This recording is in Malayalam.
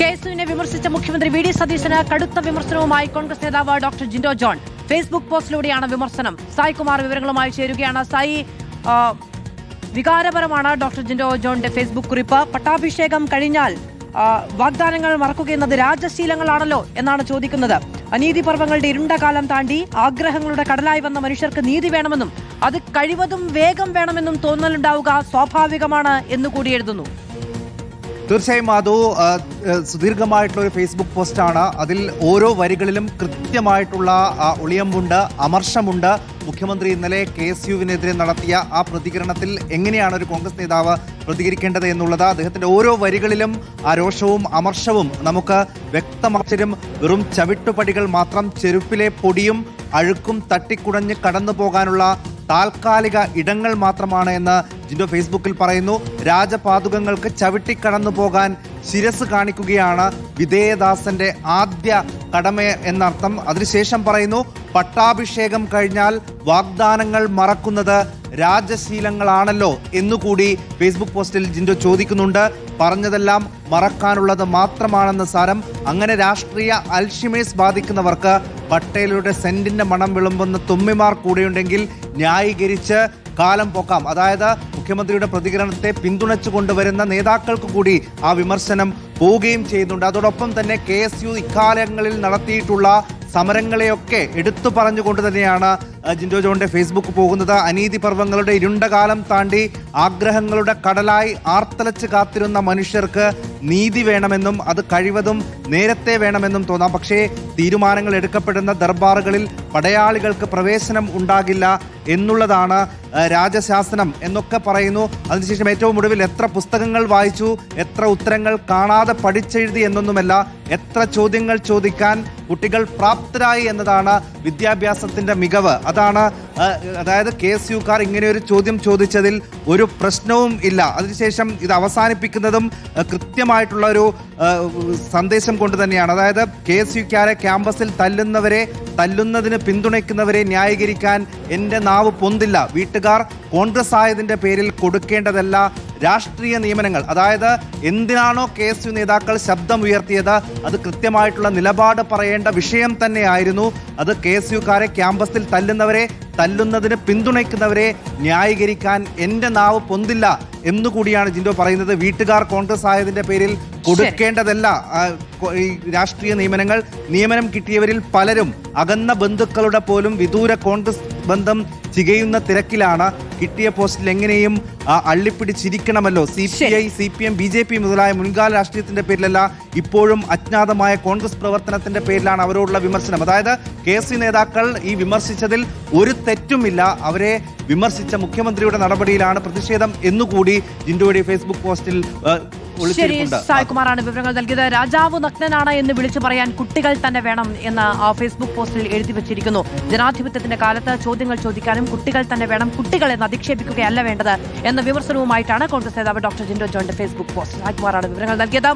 കേസുവിനെ വിമർശിച്ച മുഖ്യമന്ത്രി വി ഡി സതീശന് കടുത്ത വിമർശനവുമായി കോൺഗ്രസ് നേതാവ് ഡോക്ടർ ജിൻഡോ ജോൺ. ഫേസ്ബുക്ക് പോസ്റ്റിലൂടെയാണ് വിമർശനം. സായ് കുമാർ വിവരങ്ങളുമായി ചേരുകയാണ്. സായി, വികാരപരമാണ് ഡോക്ടർ ജിൻഡോ ജോണിന്റെ ഫേസ്ബുക്ക് കുറിപ്പ്. പട്ടാഭിഷേകം കഴിഞ്ഞാൽ വാഗ്ദാനങ്ങൾ മറക്കുകയെന്നത് രാജശീലങ്ങളാണല്ലോ എന്നാണ് ചോദിക്കുന്നത്. അനീതി പർവ്വങ്ങളുടെ ഇരുണ്ട കാലം താണ്ടി ആഗ്രഹങ്ങളുടെ കടലായി വന്ന മനുഷ്യർക്ക് നീതി വേണമെന്നും അത് കഴിവതും വേഗം വേണമെന്നും തോന്നലുണ്ടാവുക സ്വാഭാവികമാണ് എന്നുകൂടി എഴുതുന്നു. തീർച്ചയായും മാധു, സുദീർഘമായിട്ടുള്ള ഒരു ഫേസ്ബുക്ക് പോസ്റ്റാണ്. അതിൽ ഓരോ വരികളിലും കൃത്യമായിട്ടുള്ള ഒളിയമ്പുണ്ട്, അമർഷമുണ്ട്. മുഖ്യമന്ത്രി ഇന്നലെ KSUവിനെതിരെ നടത്തിയ ആ പ്രതികരണത്തിൽ എങ്ങനെയാണ് ഒരു കോൺഗ്രസ് നേതാവ് പ്രതികരിക്കേണ്ടത് എന്നുള്ളത്, അദ്ദേഹത്തിൻ്റെ ഓരോ വരികളിലും ആ രോഷവും അമർഷവും നമുക്ക് വ്യക്തമായും വെറും ചവിട്ടുപടികൾ മാത്രം, ചെരുപ്പിലെ പൊടിയും അഴുക്കും തട്ടിക്കുടഞ്ഞ് കടന്നു പോകാനുള്ള താൽക്കാലിക ഇടങ്ങൾ മാത്രമാണ് എന്ന് ജിൻഡോ ഫേസ്ബുക്കിൽ പറയുന്നു. രാജപാതുകങ്ങൾക്ക് ചവിട്ടിക്കടന്നു പോകാൻ ശിരസ് കാണിക്കുകയാണ് വിധേയദാസന്റെ ആദ്യ കടമ എന്നർത്ഥം. അതിനുശേഷം പറയുന്നു, പട്ടാഭിഷേകം കഴിഞ്ഞാൽ വാഗ്ദാനങ്ങൾ മറക്കുന്നത് രാജശീലങ്ങളാണല്ലോ എന്നുകൂടി ഫേസ്ബുക്ക് പോസ്റ്റിൽ ജിൻഡോ ചോദിക്കുന്നുണ്ട്. പറഞ്ഞതെല്ലാം മറക്കാനുള്ളത് മാത്രമാണെന്ന് സാരം. അങ്ങനെ രാഷ്ട്രീയ അൽഷിമേഴ്സ് ബാധിക്കുന്നവർക്ക് പട്ടേലയുടെ സെന്റിന്റെ മണം വിളമ്പുന്ന തുമ്മിമാർ കൂടെയുണ്ടെങ്കിൽ ന്യായീകരിച്ച് കാലം പോക്കാം. അതായത് മുഖ്യമന്ത്രിയുടെ പ്രതികരണത്തെ പിന്തുണച്ചു കൊണ്ടുവരുന്ന നേതാക്കൾക്ക് കൂടി ആ വിമർശനം പോവുകയും ചെയ്യുന്നുണ്ട്. അതോടൊപ്പം തന്നെ KSU ഇക്കാലങ്ങളിൽ നടത്തിയിട്ടുള്ള സമരങ്ങളെയൊക്കെ എടുത്തു പറഞ്ഞുകൊണ്ട് തന്നെയാണ് ജിൻഡോ ജോണിന്റെ ഫേസ്ബുക്ക് പോകുന്നത്. അനീതി പർവ്വങ്ങളുടെ ഇരുണ്ട കാലം താണ്ടി ആഗ്രഹങ്ങളുടെ കടലായി ആർത്തലച്ച് കാത്തിരുന്ന മനുഷ്യർക്ക് നീതി വേണമെന്നും അത് കഴിവതും നേരത്തെ വേണമെന്നും തോന്നാം. പക്ഷേ തീരുമാനങ്ങൾ എടുക്കപ്പെടുന്ന ദർബാറുകളിൽ പടയാളികൾക്ക് പ്രവേശനം ഉണ്ടാകില്ല എന്നുള്ളതാണ് രാജശാസനം എന്നൊക്കെ പറയുന്നു. അതിനുശേഷം ഏറ്റവും ഒടുവിൽ എത്ര പുസ്തകങ്ങൾ വായിച്ചു, എത്ര ഉത്തരങ്ങൾ കാണാതെ പഠിച്ചെഴുതി എന്നൊന്നുമല്ല, എത്ര ചോദ്യങ്ങൾ ചോദിക്കാൻ കുട്ടികൾ പ്രാപ്തരായി എന്നതാണ് വിദ്യാഭ്യാസത്തിന്റെ മികവ്. അതാണ്, അതായത് KSUക്കാർ ഇങ്ങനെ ഒരു ചോദ്യം ചോദിച്ചതിൽ ഒരു പ്രശ്നവും ഇല്ല. അതിനുശേഷം ഇത് അവസാനിപ്പിക്കുന്നതും കൃത്യമായിട്ടുള്ള ഒരു സന്ദേശം കൊണ്ട് തന്നെയാണ്. അതായത് KSUക്കാരെ ക്യാമ്പസിൽ തല്ലുന്നതിന് പിന്തുണയ്ക്കുന്നവരെ ന്യായീകരിക്കാൻ എൻ്റെ നാവ് പൊന്തില്ല. വീട്ടുകാർ കോൺഗ്രസ് ആയതിൻ്റെ പേരിൽ കൊടുക്കേണ്ടതല്ല രാഷ്ട്രീയ നിയമനങ്ങൾ. അതായത് എന്തിനാണോ KSU നേതാക്കൾ ശബ്ദമുയർത്തിയത് അത് കൃത്യമായിട്ടുള്ള നിലപാട് പറയേണ്ട വിഷയം തന്നെയായിരുന്നു. അത് KSUക്കാരെ ക്യാമ്പസിൽ തല്ലുന്നതിന് പിന്തുണയ്ക്കുന്നവരെ ന്യായീകരിക്കാൻ എൻ്റെ നാവ് പൊന്തില്ല എന്നുകൂടിയാണ് ജിൻഡോ പറയുന്നത്. വീട്ടുകാർ കോൺഗ്രസ് ആയതിൻ്റെ പേരിൽ കൊടുക്കേണ്ടതല്ല ഈ രാഷ്ട്രീയ നിയമനങ്ങൾ. നിയമനം കിട്ടിയവരിൽ പലരും അകന്ന ബന്ധുക്കളുടെ പോലും വിദൂര കോൺഗ്രസ് ബന്ധം ചികയുന്ന തിരക്കിലാണ്. കിട്ടിയ പോസ്റ്റിൽ എങ്ങനെയും അള്ളിപ്പിടിച്ചിരിക്കണമല്ലോ. CPI, CPM, BJP മുതലായ മുൻകാല രാഷ്ട്രീയത്തിന്റെ പേരിലല്ല, ഇപ്പോഴും അജ്ഞാതമായ കോൺഗ്രസ് പ്രവർത്തനത്തിന്റെ പേരിലാണ് അവരോടുള്ള വിമർശനം. അതായത് KSU നേതാക്കൾ ഈ വിമർശിച്ചതിൽ ഒരു തെറ്റുമില്ല. അവരെ വിമർശിച്ച മുഖ്യമന്ത്രിയുടെ നടപടിയിലാണ് പ്രതിഷേധം എന്നുകൂടി ജിൻഡോയുടെ ഫേസ്ബുക്ക് പോസ്റ്റിൽ സായ് കുമാറാണ് വിവരങ്ങൾ നൽകിയത്. രാജാവ് നഗ്നനാണ് എന്ന് വിളിച്ചു പറയാൻ കുട്ടികൾ തന്നെ വേണം എന്ന് ആ ഫേസ്ബുക്ക് പോസ്റ്റിൽ എഴുതി വെച്ചിരിക്കുന്നു. ജനാധിപത്യത്തിന്റെ കാലത്ത് ചോദ്യങ്ങൾ ചോദിക്കാനും കുട്ടികൾ തന്നെ വേണം, കുട്ടികളെ അധിക്ഷേപിക്കുകയല്ല വേണ്ടത് എന്ന വിമർശനവുമായിട്ടാണ് കോൺഗ്രസ് നേതാവ് ഡോക്ടർ ജിൻഡോ ജോണിന്റെ ഫേസ്ബുക്ക് പോസ്റ്റ്. സായ് കുമാറാണ് വിവരങ്ങൾ നൽകിയത്.